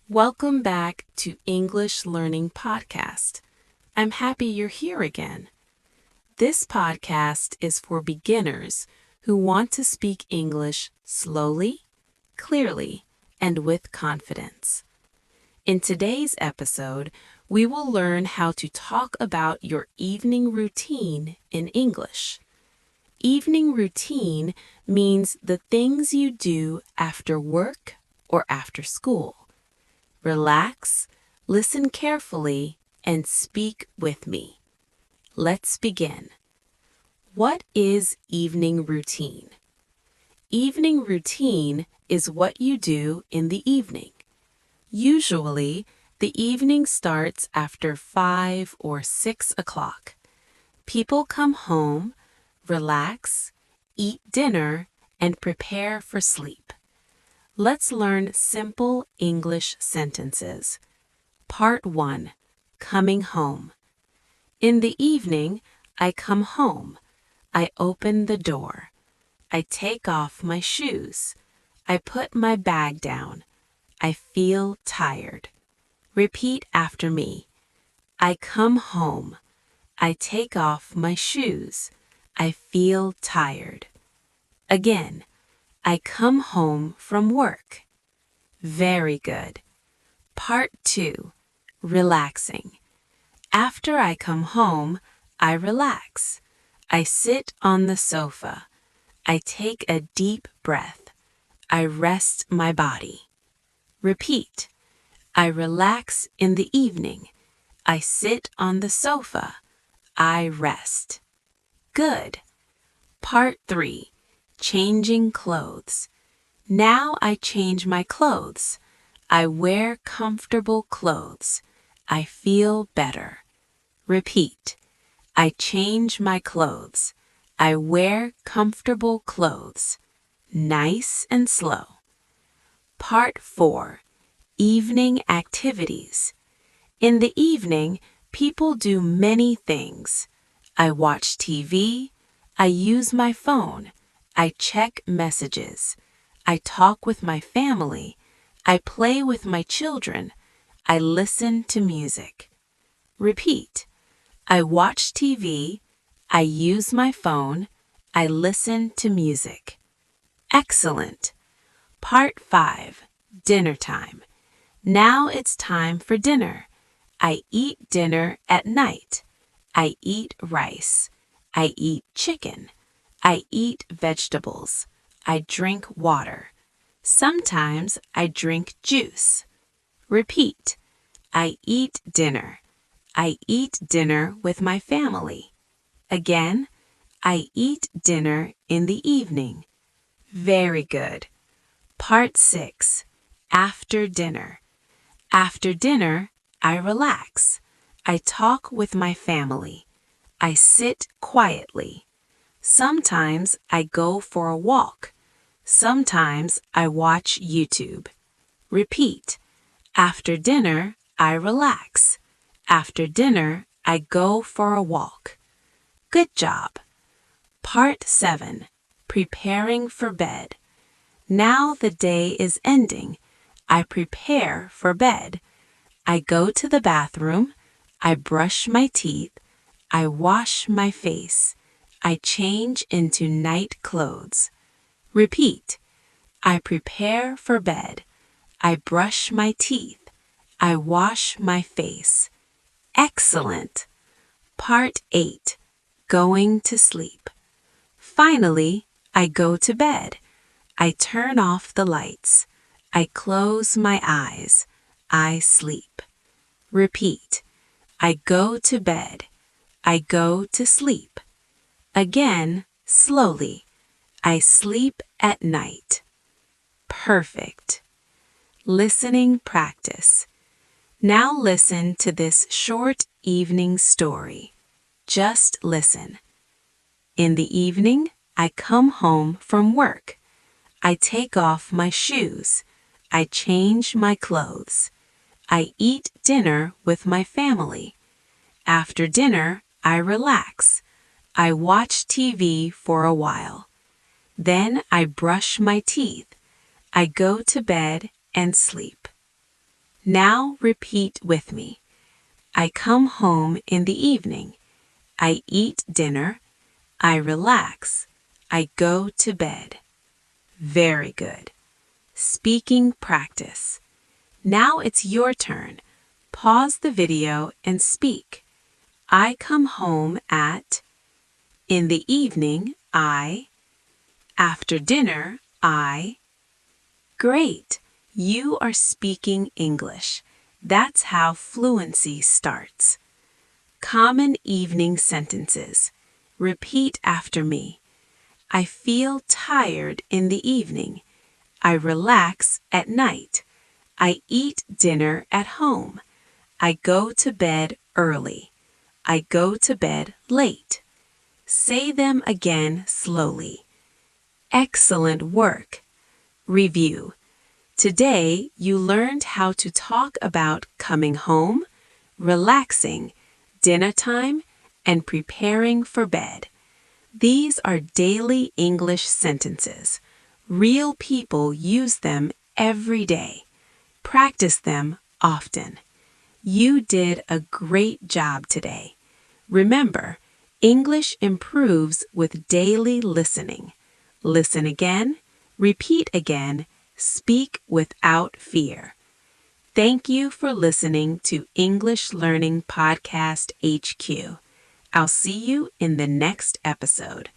Welcome back to English Learning Podcast. I'm happy you're here again. This podcast is for beginners who want to speak English slowly, clearly, and with confidence. In today's episode, we will learn how to talk about your evening routine in English. Evening routine means the things you do after work or after school. Relax, listen carefully, and speak with me. Let's begin. What is evening routine? Evening routine is what you do in the evening. Usually, the evening starts after 5 or 6 o'clock. People come home, relax, eat dinner, and prepare for sleep. Let's learn simple English sentences. Part 1. Coming home. In the evening, I come home. I open the door. I take off my shoes. I put my bag down. I feel tired. Repeat after me. I come home. I take off my shoes. I feel tired. Again. I come home from work. Very good. Part 2. Relaxing. After I come home, I relax. I sit on the sofa. I take a deep breath. I rest my body. Repeat. I relax in the evening. I sit on the sofa. I rest. Good. Part 3. Changing clothes. Now I change my clothes. I wear comfortable clothes. I feel better. Repeat. I change my clothes. I wear comfortable clothes. Nice and slow. Part 4. Evening activities. In the evening, people do many things. I watch TV. I use my phone. I check messages. I talk with my family. I play with my children. I listen to music. Repeat. I watch TV. I use my phone. I listen to music. Excellent. Part 5. Dinner time. Now it's time for dinner. I eat dinner at night. I eat rice. I eat chicken. I eat vegetables. I drink water. Sometimes I drink juice. Repeat. I eat dinner. I eat dinner with my family. Again, I eat dinner in the evening. Very good. Part 6. After dinner. After dinner, I relax. I talk with my family. I sit quietly. Sometimes I go for a walk. Sometimes I watch YouTube. Repeat. After dinner, I relax. After dinner, I go for a walk. Good job. Part 7. Preparing for bed. Now the day is ending. I prepare for bed. I go to the bathroom. I brush my teeth. I wash my face. I change into night clothes. Repeat. I prepare for bed. I brush my teeth. I wash my face. Excellent. Part 8. Going to sleep. Finally, I go to bed. I turn off the lights. I close my eyes. I sleep. Repeat. I go to bed. I go to sleep. Again, slowly. I sleep at night. Perfect. Listening practice. Now listen to this short evening story. Just listen. In the evening, I come home from work. I take off my shoes. I change my clothes. I eat dinner with my family. After dinner, I relax. I watch TV for a while. Then I brush my teeth. I go to bed and sleep. Now repeat with me. I come home in the evening. I eat dinner. I relax. I go to bed. Very good. Speaking practice. Now it's your turn. Pause the video and speak. I come home at. In the evening, I. After dinner, I. Great! You are speaking English. That's how fluency starts. Common evening sentences. Repeat after me. I feel tired in the evening. I relax at night. I eat dinner at home. I go to bed early. I go to bed late. Say them again slowly. Excellent work. Review. Today, you learned how to talk about coming home, relaxing, dinner time, and preparing for bed. These are daily English sentences. Real people use them every day. Practice them often. You did a great job today. Remember, English improves with daily listening. Listen again, repeat again, speak without fear. Thank you for listening to English Learning Podcast HQ. I'll see you in the next episode.